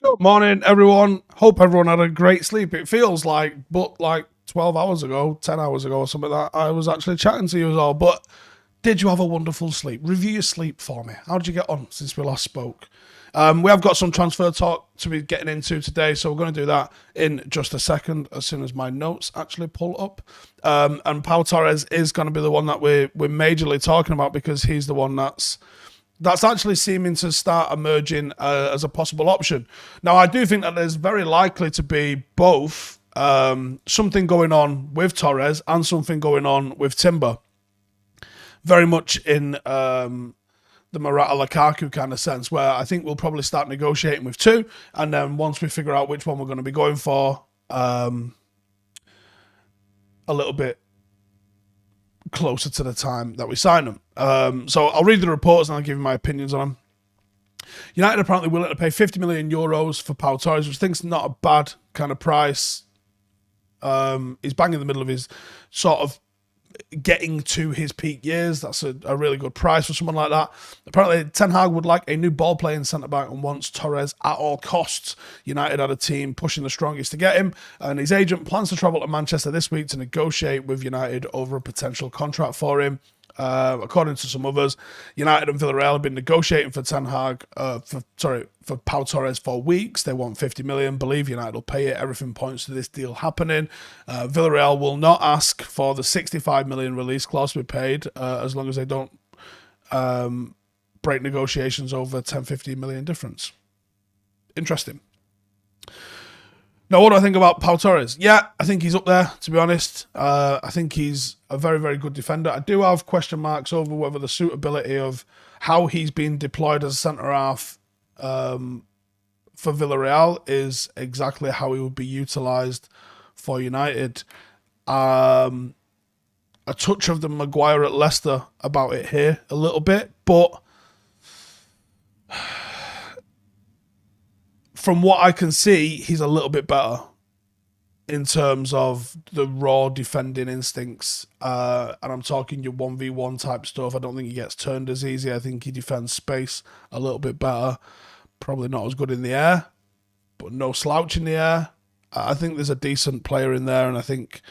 Good morning, everyone. Hope everyone had a great sleep. It feels like, but like 12 hours ago, 10 hours ago or something like that, I was actually chatting to you all. But did you have a wonderful sleep? Review your sleep for me. How did you get on since we last spoke? We have got some transfer talk to be getting into today, so we're going to do that in just a second as soon as my notes actually pull up. And Pau Torres is going to be the one that we're majorly talking about because he's the one that's actually seeming to start emerging as a possible option. Now, I do think that there's very likely to be both something going on with Torres and something going on with Timber. Very much in the Morata Lukaku kind of sense, where I think we'll probably start negotiating with two, and then once we figure out which one we're going to be going for, a little bit closer to the time that we sign them. So I'll read the reports and I'll give you my opinions on them. United are apparently willing to pay 50 million euros for Pau Torres, which I think is not a bad kind of price. He's bang in the middle of his sort of getting to his peak years. That's a really good price for someone like that. Apparently, Ten Hag would like a new ball-playing centre-back and wants Torres at all costs. United had a team pushing the strongest to get him, and his agent plans to travel to Manchester this week to negotiate with United over a potential contract for him. According to some others, United and Villarreal have been negotiating for Ten Hag, for Pau Torres for weeks. They want 50 million. Believe United will pay it. Everything points to this deal happening. Villarreal will not ask for the 65 million release clause to be paid as long as they don't break negotiations over 10-15 million difference. Interesting. Now, what do I think about Pau Torres? Yeah, I think he's up there, to be honest. I think he's a very, very good defender. I do have question marks over whether the suitability of how he's been deployed as a centre-half for Villarreal is exactly how he would be utilised for United. A touch of the Maguire at Leicester about it here, a little bit, but from what I can see, he's a little bit better in terms of the raw defending instincts. And I'm talking your 1v1 type stuff. I don't think he gets turned as easy. I think he defends space a little bit better. Probably not as good in the air, but no slouch in the air. I think there's a decent player in there, and I think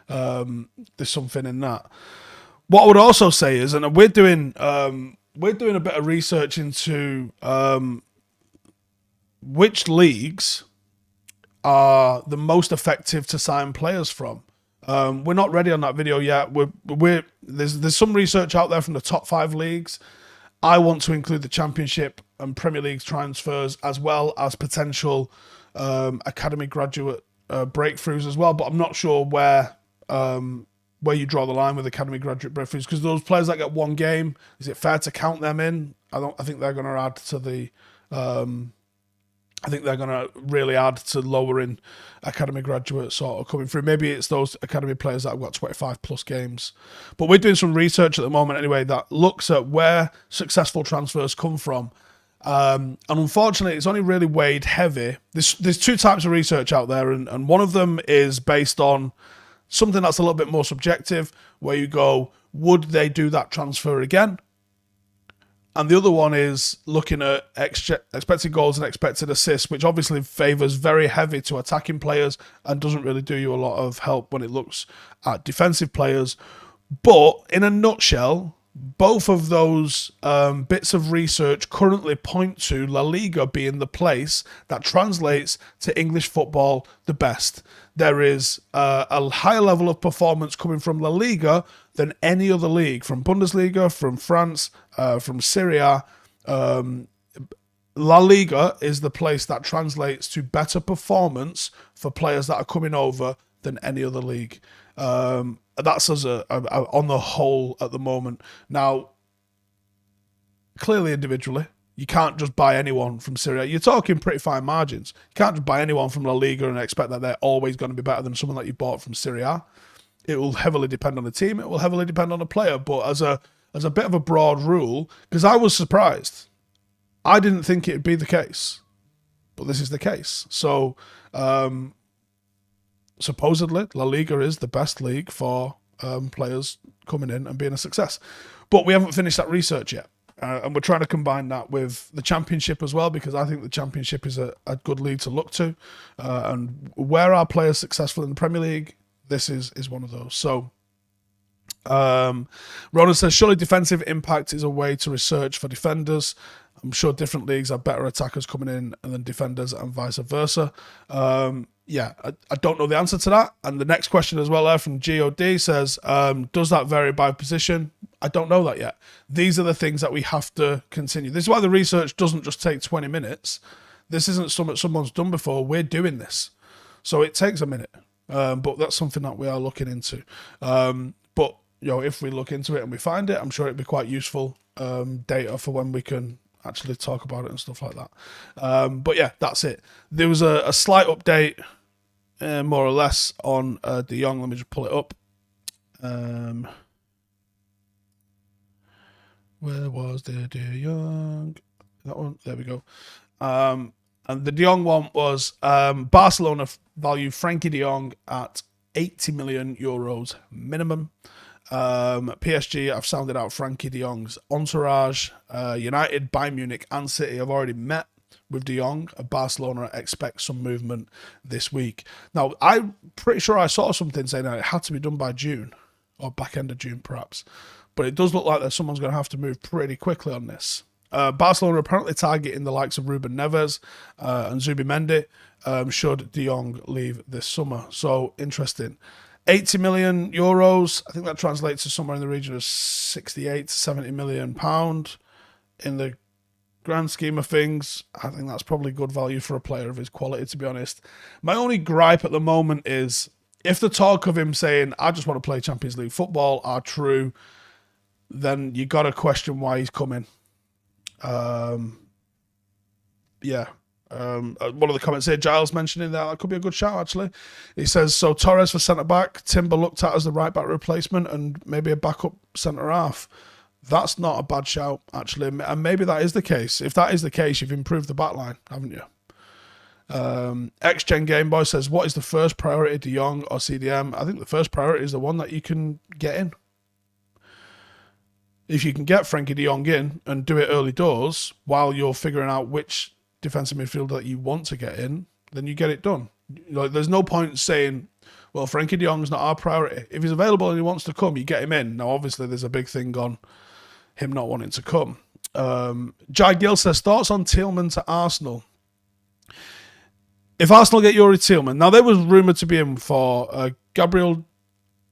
there's something in that. What I would also say is, and we're doing a bit of research into which leagues are the most effective to sign players from. We're not ready on that video yet. There's some research out there from the top 5 leagues. I want to include the Championship and Premier League transfers as well as potential academy graduate breakthroughs as well. But I'm not sure where you draw the line with academy graduate breakthroughs, because those players that get one game, is it fair to count them in? I think they're going to add to the. I think they're going to really add to lowering academy graduates sort of coming through. Maybe it's those academy players that have got 25 plus games. But we're doing some research at the moment anyway that looks at where successful transfers come from. And unfortunately, it's only really weighed heavy. There's 2 types of research out there, and one of them is based on something that's a little bit more subjective, where you go, would they do that transfer again? And the other one is looking at expected goals and expected assists, which obviously favours very heavy to attacking players and doesn't really do you a lot of help when it looks at defensive players. But in a nutshell, both of those bits of research currently point to La Liga being the place that translates to English football the best. There is a higher level of performance coming from La Liga than any other league, from Bundesliga, from France, from Serie A. La Liga is the place that translates to better performance for players that are coming over than any other league. That's as on the whole at the moment. Now, clearly individually, you can't just buy anyone from Serie A. You're talking pretty fine margins. You can't just buy anyone from La Liga and expect that they're always going to be better than someone that you bought from Serie A. It will heavily depend on the team. It will heavily depend on the player. But as a bit of a broad rule, because I was surprised. I didn't think it'd be the case, but this is the case. So, supposedly, La Liga is the best league for players coming in and being a success. But we haven't finished that research yet. And we're trying to combine that with the Championship as well, because I think the Championship is a good league to look to. And where are players successful in the Premier League? This is one of those. So, Ronan says, surely defensive impact is a way to research for defenders. I'm sure different leagues have better attackers coming in than defenders and vice versa. Yeah, I don't know the answer to that. And the next question as well there from GOD says, does that vary by position? I don't know that yet. These are the things that we have to continue. This is why the research doesn't just take 20 minutes. This isn't something someone's done before. We're doing this. So it takes a minute. But that's something that we are looking into. But, if we look into it and we find it, I'm sure it'd be quite useful data for when we can actually talk about it and stuff like that. But yeah, that's it. There was a slight update, more or less, on De Jong. Let me just pull it up. Where was the De Jong? That one? There we go. And the De Jong one was Barcelona value Frenkie de Jong at 80 million euros minimum. PSG have sounded out Frenkie de Jong's entourage. United, Bayern Munich and City have already met with de Jong. Barcelona expect some movement this week. Now, I'm pretty sure I saw something saying that it had to be done by June, or back end of June perhaps. But it does look like that someone's going to have to move pretty quickly on this. Barcelona are apparently targeting the likes of Ruben Neves and Zubimendi should de Jong leave this summer. So, interesting. 80 million euros, I think that translates to somewhere in the region of 68 to 70 million pound. In the grand scheme of things, I think that's probably good value for a player of his quality, to be honest. My only gripe at the moment is, if the talk of him saying, I just want to play Champions League football are true, then you got to question why he's coming. Yeah. One of the comments here, Giles mentioning that could be a good shout, actually. He says, so Torres for centre-back, Timber looked at as the right-back replacement and maybe a backup centre-half. That's not a bad shout, actually. And maybe that is the case. If that is the case, you've improved the back line, haven't you? X-Gen Gameboy says, what is the first priority, De Jong or CDM? I think the first priority is the one that you can get in. If you can get Frenkie de Jong in and do it early doors while you're figuring out which defensive midfielder that you want to get in, then you get it done. There's no point saying, well, Frenkie de Jong's not our priority. If he's available and he wants to come, you get him in. Now, obviously, there's a big thing on him not wanting to come. Jai Gill says, thoughts on Tielemans to Arsenal? If Arsenal get Yuri Tielemans, now there was rumoured to be in for Gabriel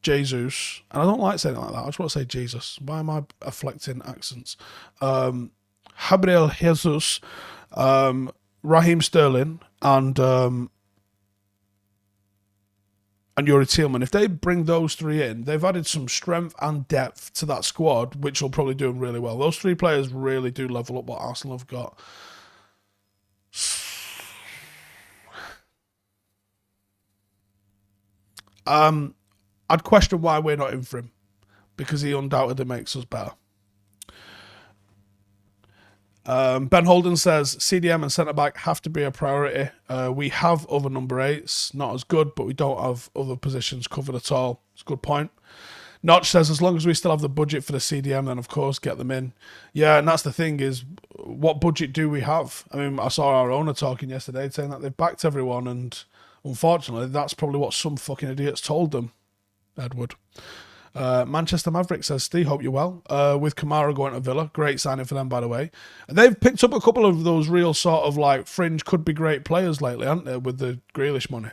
Jesus, and I don't like saying it like that. I just want to say Jesus. Why am I afflicting accents? Gabriel Jesus, Raheem Sterling, and Yuri Tielemans. If they bring those three in, they've added some strength and depth to that squad, which will probably do them really well. Those three players really do level up what Arsenal have got. I'd question why we're not in for him, because he undoubtedly makes us better. Ben Holden says, CDM and centre-back have to be a priority. We have other number 8s, not as good, but we don't have other positions covered at all. It's a good point. Notch says, as long as we still have the budget for the CDM, then of course get them in. Yeah, and that's the thing is, what budget do we have? I mean, I saw our owner talking yesterday saying that they've backed everyone, and unfortunately, that's probably what some fucking idiots told them, Edward. Manchester Maverick says, Steve, hope you're well. With Kamara going to Villa, great signing for them, by the way. And they've picked up a couple of those real sort of like fringe, could be great players lately, haven't they, with the Grealish money.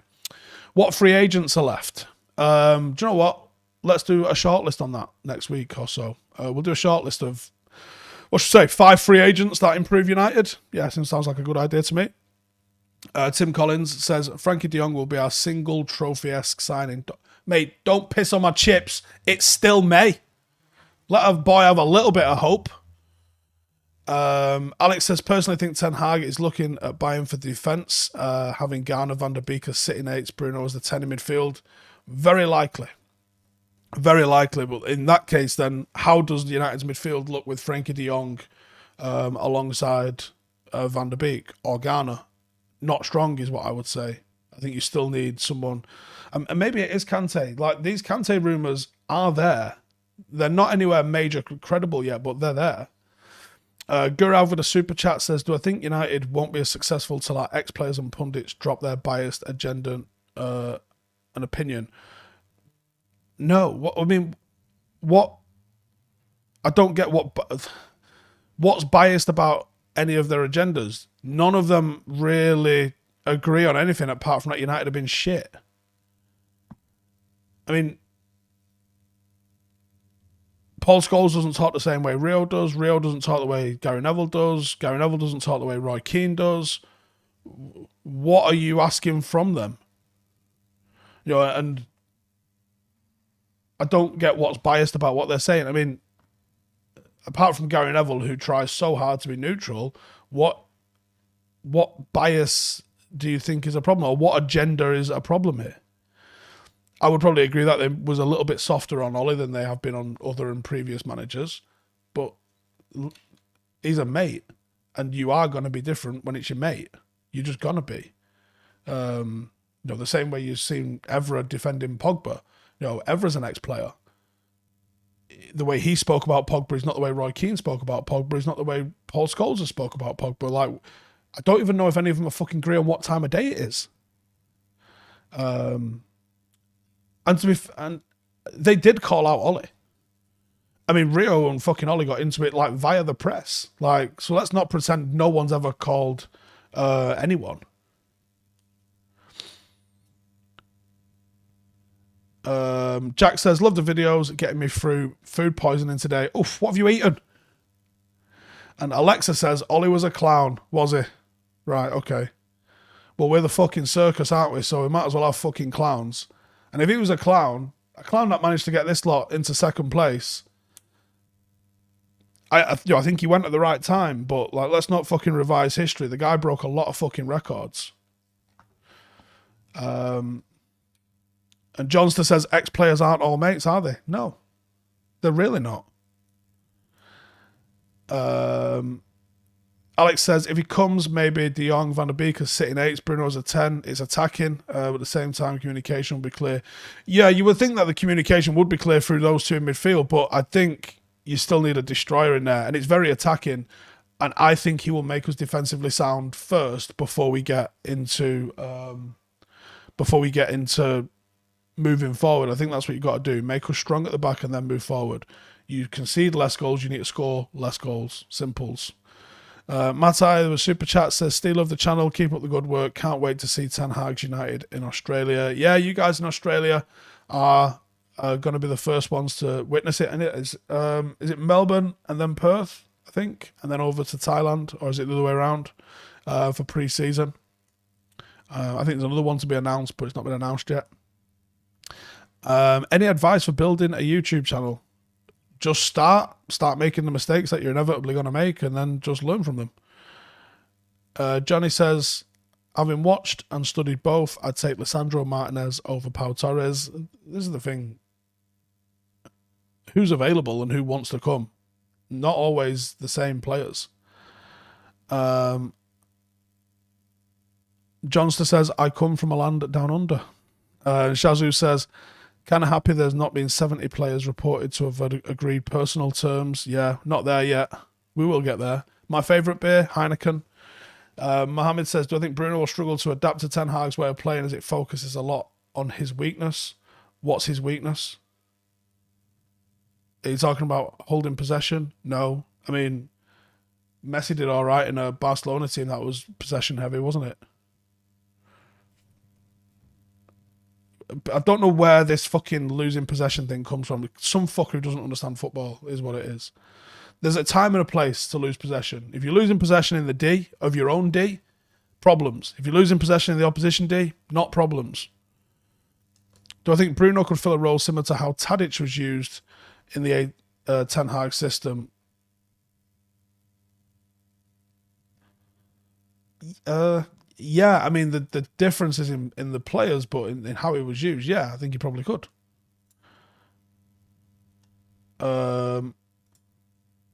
What free agents are left? Do you know what? Let's do a short list on that next week or so. We'll do a short list of, what should I say, 5 free agents that improve United. Yeah, sounds like a good idea to me. Tim Collins says, Frenkie de Jong will be our single trophy-esque signing. Mate, don't piss on my chips. It's still May. Let a boy have a little bit of hope. Alex says, personally think Ten Hag is looking at buying for defence, having Garner, Van der Beek as sitting 8s, Bruno as the 10 in midfield. Very likely. Very likely. But in that case, then, how does United's midfield look with Frenkie de Jong alongside Van der Beek or Garner? Not strong is what I would say. I think you still need someone. And maybe it is Kante. Like, these Kante rumours are there. they're not anywhere major credible yet, but they're there. Gurav with a super chat says, do I think United won't be as successful till our ex-players and pundits drop their biased agenda and opinion? No. I don't get what's biased about any of their agendas. None of them really agree on anything apart from that United have been shit. I mean, Paul Scholes doesn't talk the same way Rio does. Rio doesn't talk the way Gary Neville does. Gary Neville doesn't talk the way Roy Keane does. What are you asking from them? And I don't get what's biased about what they're saying. I mean, apart from Gary Neville, who tries so hard to be neutral, what bias do you think is a problem, or what agenda is a problem here? I would probably agree that they was a little bit softer on Ollie than they have been on other and previous managers, but he's a mate, and you are going to be different when it's your mate. You're just going to be. The same way you've seen Evra defending Pogba. Evra's an ex-player. The way he spoke about Pogba is not the way Roy Keane spoke about Pogba. Is not the way Paul Scholes has spoke about Pogba. Like, I don't even know if any of them are fucking agree on what time of day it is. And they did call out Ollie. I mean, Rio and fucking Ollie got into it like via the press. Like, so let's not pretend no one's ever called anyone. Jack says, love the videos, getting me through food poisoning today. Oof, what have you eaten? And Alexa says, Ollie was a clown, was he? Right, okay. Well, we're the fucking circus, aren't we? So we might as well have fucking clowns. And if he was a clown that managed to get this lot into second place, I think he went at the right time, but like, let's not fucking revise history. The guy broke a lot of fucking records. And Johnster says, ex-players aren't all mates, are they? No, they're really not. Alex says, if he comes, maybe De Jong, Van der Beek are sitting 8s, Bruno's a 10, it's attacking, but at the same time, communication will be clear. Yeah, you would think that the communication would be clear through those two in midfield, but I think you still need a destroyer in there, and it's very attacking, and I think he will make us defensively sound first before we get into moving forward. I think that's what you've got to do. Make us strong at the back and then move forward. You concede less goals, you need to score less goals. Simples. Matai, the super chat says, still love the channel, keep up the good work, can't wait to see Ten Hag's United in Australia. Yeah, you guys in Australia are going to be the first ones to witness it. And is it Melbourne and then Perth, I think, and then over to Thailand, or is it the other way around for pre-season? I think there's another one to be announced, but it's not been announced yet. Any advice for building a YouTube channel? Just start making the mistakes that you're inevitably going to make, and then just learn from them. Johnny says, having watched and studied both, I'd take Lisandro Martinez over Pau Torres. This is the thing. Who's available and who wants to come? Not always the same players. Johnster says, I come from a land down under. Shazoo says, kind of happy there's not been 70 players reported to have agreed personal terms. Yeah, not there yet. We will get there. My favourite beer, Heineken. Mohammed says, do I think Bruno will struggle to adapt to Ten Hag's way of playing as it focuses a lot on his weakness? What's his weakness? Are you talking about holding possession? No. I mean, Messi did all right in a Barcelona team that was possession heavy, wasn't it? I don't know where this fucking losing possession thing comes from. Some fucker who doesn't understand football is what it is. There's a time and a place to lose possession. If you're losing possession in the D, of your own D, problems. If you're losing possession in the opposition D, not problems. Do I think Bruno could fill a role similar to how Tadic was used in the Ten Hag system? Yeah, I mean, the difference is in the players, but in how it was used, yeah, I think he probably could. What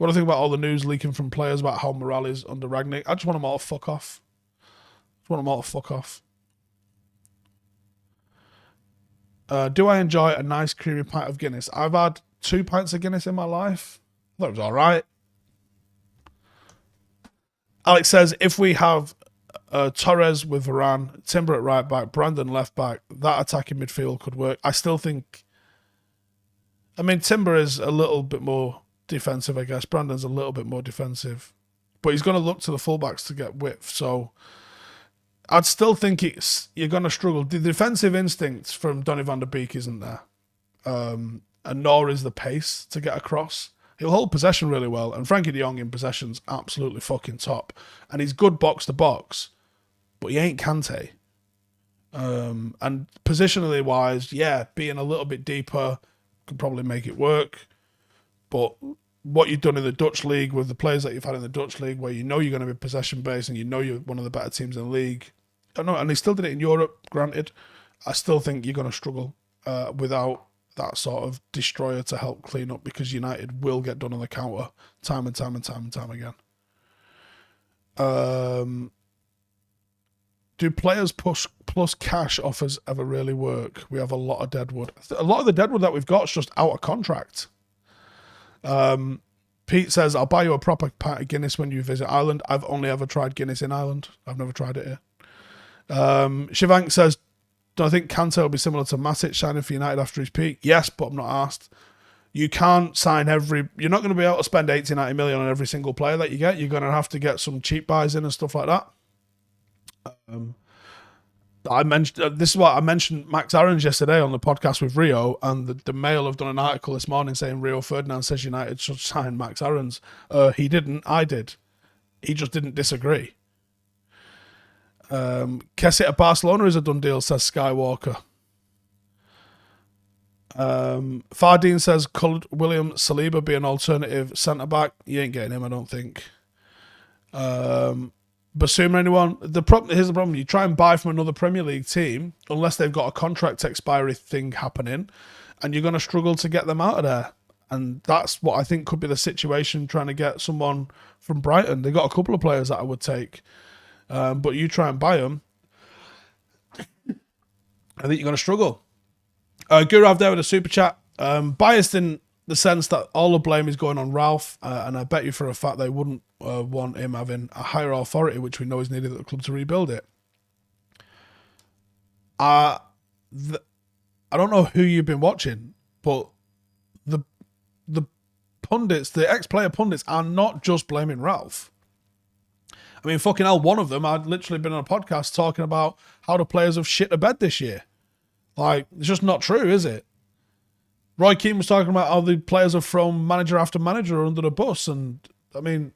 do I think about all the news leaking from players about how morale is under Rangnick? I just want them all to fuck off. Do I enjoy a nice creamy pint of Guinness? I've had 2 pints of Guinness in my life. I thought it was all right. Alex says, if we have Torres with Varane, Timber at right back, Brandon left back, that attacking midfield could work. I still think... I mean, Timber is a little bit more defensive, I guess. Brandon's a little bit more defensive. But he's going to look to the fullbacks to get width. So I'd still think you're going to struggle. The defensive instincts from Donny van der Beek isn't there. And nor is the pace to get across. He'll hold possession really well. And Frenkie de Jong in possession's absolutely fucking top. And he's good box to box. But he ain't Kante. And positionally wise, yeah, being a little bit deeper could probably make it work. But what you've done in the Dutch league with the players that you've had in the Dutch league, where you know you're going to be possession based and you know you're one of the better teams in the league, I know, and they still did it in Europe, granted, I still think you're going to struggle without that sort of destroyer to help clean up, because United will get done on the counter time and time and time and time again. Do players plus cash offers ever really work? We have a lot of deadwood. A lot of the deadwood that we've got is just out of contract. Pete says, I'll buy you a proper pint of Guinness when you visit Ireland. I've only ever tried Guinness in Ireland. I've never tried it here. Shivank says, do I think Kante will be similar to Matic signing for United after his peak? Yes, but I'm not asked. You can't sign you're not going to be able to spend 80, 90 million on every single player that you get. You're going to have to get some cheap buys in and stuff like that. This is what I mentioned Max Aarons yesterday on the podcast with Rio, and the Mail have done an article this morning saying Rio Ferdinand says United should sign Max Aarons. He didn't, I did. He just didn't disagree. Kessie at Barcelona is a done deal, says Skywalker. Fardeen says, could William Saliba be an alternative centre-back? You ain't getting him, I don't think. Basuma, anyone? Here's the problem. You try and buy from another Premier League team, unless they've got a contract expiry thing happening, and you're going to struggle to get them out of there. And that's what I think could be the situation, trying to get someone from Brighton. They've got a couple of players that I would take. But you try and buy them, I think you're going to struggle. Gurav there with a super chat. Biased in the sense that all the blame is going on Ralph, and I bet you for a fact they wouldn't want him having a higher authority, which we know is needed at the club to rebuild it. I don't know who you've been watching, but the pundits, the ex-player pundits, are not just blaming Ralph. I mean, fucking hell, one of them, I'd literally been on a podcast talking about how the players have shit a bed this year. Like, it's just not true, is it? Roy Keane was talking about how the players have thrown manager after manager under the bus, and, I mean,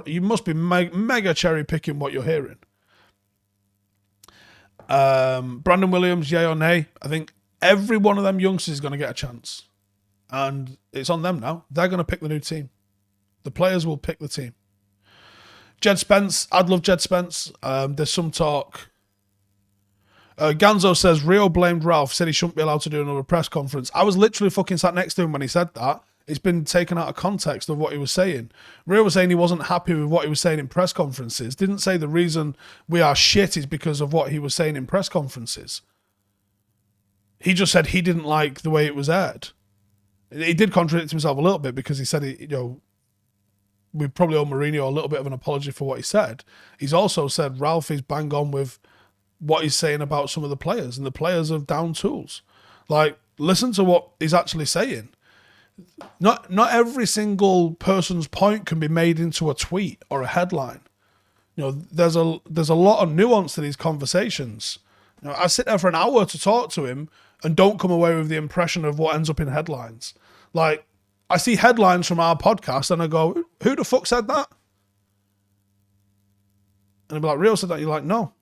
you must be mega cherry-picking what you're hearing. Brandon Williams, yay or nay? I think every one of them youngsters is going to get a chance. And it's on them now. They're going to pick the new team. The players will pick the team. Jed Spence, I'd love Jed Spence. There's some talk. Ganzo says, Rio blamed Ralph, said he shouldn't be allowed to do another press conference. I was literally fucking sat next to him when he said that. It's been taken out of context of what he was saying. Rio was saying he wasn't happy with what he was saying in press conferences. Didn't say the reason we are shit is because of what he was saying in press conferences. He just said he didn't like the way it was aired. He did contradict himself a little bit, because he said, we probably owe Mourinho a little bit of an apology for what he said. He's also said Ralph is bang on with what he's saying about some of the players, and the players have down tools. Like, listen to what he's actually saying. Not every single person's point can be made into a tweet or a headline. There's a lot of nuance to these conversations. I sit there for an hour to talk to him and don't come away with the impression of what ends up in headlines. Like, I see headlines from our podcast and I go, who the fuck said that? And I'll be like, Rio said that. You're like, no.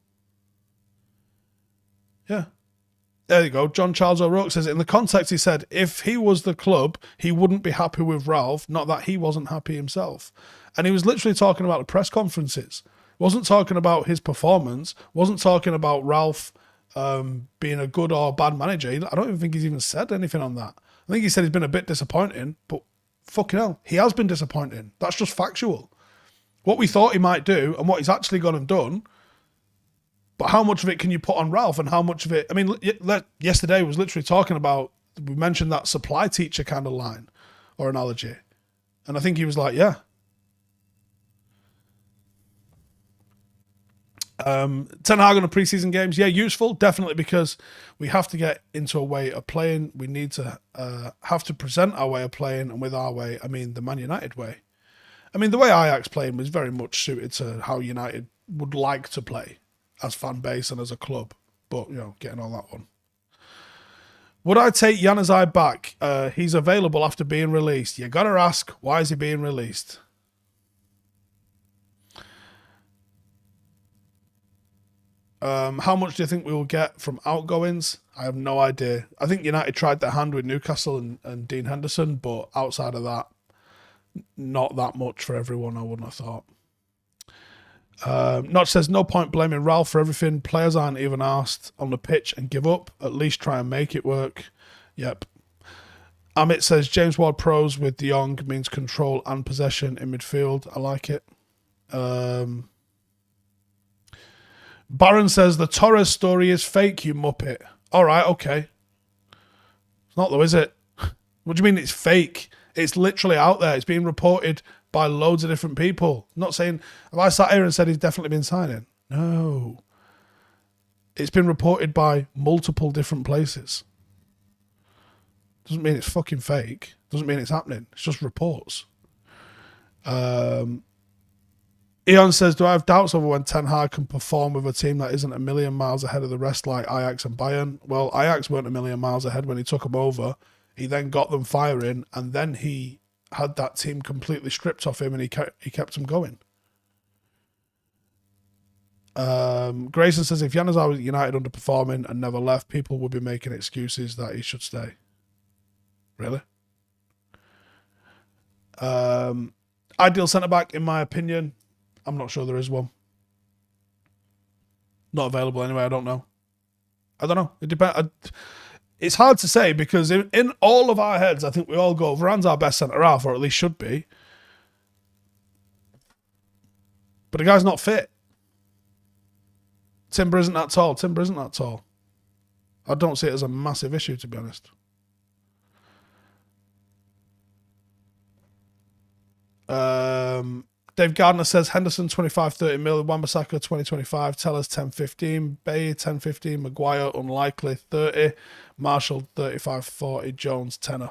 Yeah. There you go. John Charles O'Rourke says, in the context, he said, if he was the club, he wouldn't be happy with Ralph, not that he wasn't happy himself. And he was literally talking about the press conferences. Wasn't talking about his performance. Wasn't talking about Ralph being a good or bad manager. I don't even think he's even said anything on that. I think he said he's been a bit disappointing, but fucking hell, he has been disappointing. That's just factual. What we thought he might do and what he's actually gone and done. But how much of it can you put on Ralph, and how much of it... I mean, yesterday was literally talking about we mentioned that supply teacher kind of line or analogy. And I think he was like, yeah. Ten Hag on the preseason games, yeah, useful, definitely, because we have to get into a way of playing. We need to have to present our way of playing, and with our way, I mean the Man United way. I mean, the way Ajax playing was very much suited to how United would like to play as fan base and as a club. But, you know, getting on that one. Would I take Januzaj back? He's available after being released. You got to ask, why is he being released? How much do you think we will get from outgoings? I have no idea. I think United tried their hand with Newcastle and Dean Henderson, but outside of that, not that much for everyone, I wouldn't have thought. Notch says, no point blaming Ralph for everything. Players aren't even asked on the pitch and give up. At least try and make it work. Yep. Amit says, James Ward-Prowse with De Jong means control and possession in midfield. I like it. Baron says, the Torres story is fake, you muppet. All right, okay. It's not though, is it? What do you mean it's fake? It's literally out there. It's being reported by loads of different people. I'm not saying, have I sat here and said he's definitely been signing? No. It's been reported by multiple different places. Doesn't mean it's fucking fake. Doesn't mean it's happening. It's just reports. Eon says, do I have doubts over when Ten Hag can perform with a team that isn't a million miles ahead of the rest like Ajax and Bayern? Well, Ajax weren't a million miles ahead when he took them over. He then got them firing, and then he had that team completely stripped off him, and he kept them going. Grayson says, if Januzaj was at United underperforming and never left, people would be making excuses that he should stay. Really? Ideal centre-back, in my opinion, I'm not sure there is one. Not available anyway, I don't know. It depends. It's hard to say because in all of our heads, I think we all go, Varane's our best centre-half, or at least should be. But the guy's not fit. Timber isn't that tall. I don't see it as a massive issue, to be honest. Dave Gardner says Henderson 25-30 mil, Wan-Bissaka 2025, Tellers 10-15, Bay 10-15, Maguire unlikely 30, Marshall 35-40, Jones tenner.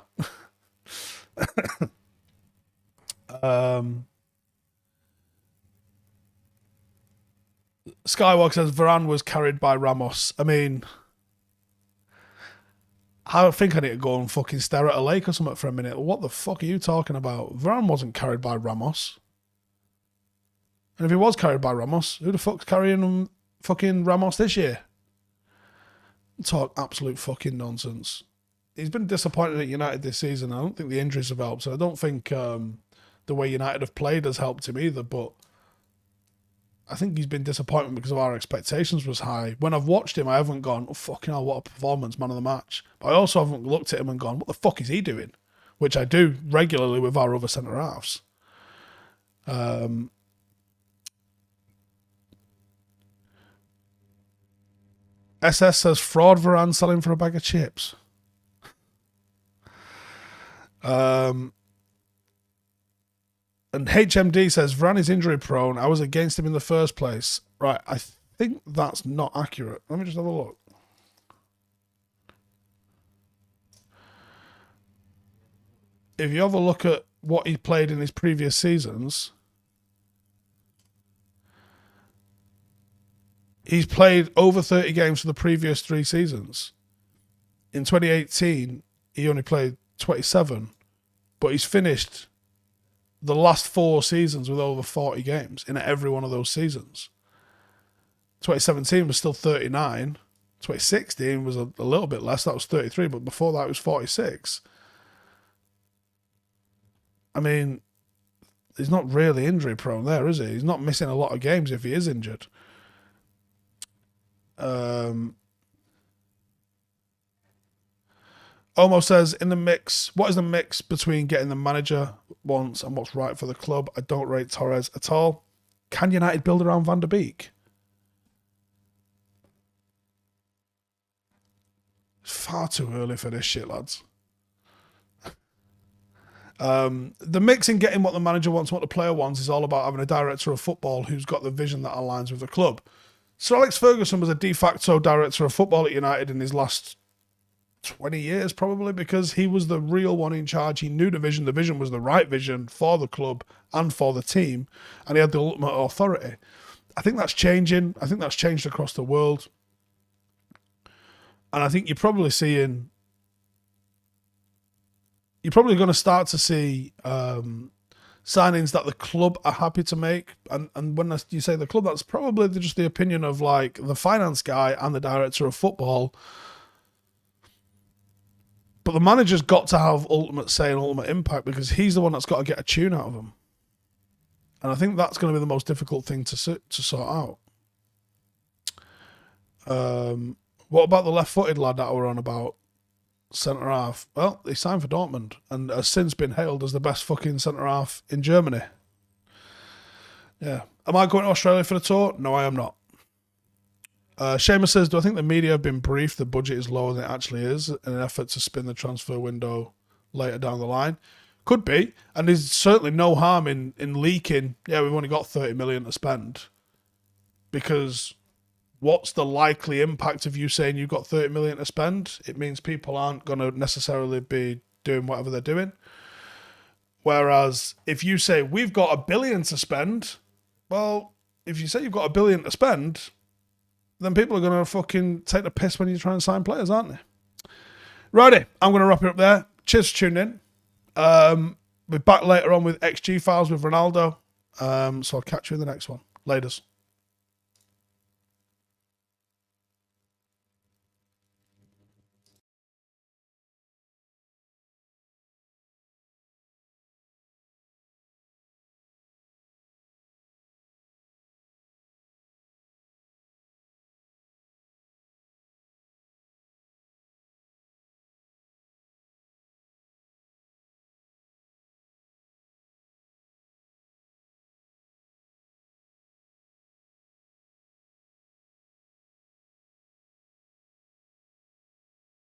Skywalk says Varane was carried by Ramos. I mean, I think I need to go and fucking stare at a lake or something for a minute. What the fuck are you talking about? Varane wasn't carried by Ramos. And if he was carried by Ramos, who the fuck's carrying fucking Ramos this year? Talk absolute fucking nonsense. He's been disappointed at United this season. I don't think the injuries have helped. So I don't think the way United have played has helped him either. But I think he's been disappointed because of our expectations was high. When I've watched him, I haven't gone, oh, fucking hell, what a performance, man of the match. But I also haven't looked at him and gone, what the fuck is he doing? Which I do regularly with our other centre-halves. SS says, fraud Varane selling for a bag of chips. And HMD says, Varane is injury prone. I was against him in the first place. Right, I think that's not accurate. Let me just have a look. If you have a look at what he played in his previous seasons, he's played over 30 games for the previous 3 seasons. In 2018, he only played 27, but he's finished the last 4 seasons with over 40 games in every one of those seasons. 2017 was still 39. 2016 was a little bit less. That was 33, but before that it was 46. I mean, he's not really injury prone there, is he? He's not missing a lot of games if he is injured. Omo says, in the mix, what is the mix between getting the manager wants and what's right for the club? I don't rate Torres at all. Can United build around Van der Beek? far too early for this shit, lads. The mix in getting what the manager wants, what the player wants, is all about having a director of football who's got the vision that aligns with the club. Sir Alex Ferguson was a de facto director of football at United in his last 20 years, probably, because he was the real one in charge. He knew the vision. The vision was the right vision for the club and for the team, and he had the ultimate authority. I think that's changing. I think that's changed across the world. And I think you're probably seeing... You're probably going to start to see signings that the club are happy to make. And when you say the club, that's probably just the opinion of like the finance guy and the director of football. But the manager's got to have ultimate say and ultimate impact because he's the one that's got to get a tune out of them. And I think that's going to be the most difficult thing to sort out. What about the left-footed lad that we're on about? Centre half. Well, he signed for Dortmund and has since been hailed as the best fucking centre half in Germany. Yeah. Am I going to Australia for the tour? No, I am not. Seamus says, do I think the media have been briefed the budget is lower than it actually is in an effort to spin the transfer window later down the line? Could be. And there's certainly no harm in leaking, yeah, we've only got 30 million to spend. Because what's the likely impact of you saying you've got 30 million to spend? It means people aren't going to necessarily be doing whatever they're doing. Whereas if you say we've got $1 billion to spend, well, if you say you've got $1 billion to spend, then people are going to fucking take the piss when you try and sign players, aren't they? Righty, I'm going to wrap it up there. Cheers for tuning in. We're back later on with XG Files with Ronaldo. So I'll catch you in the next one. Laters.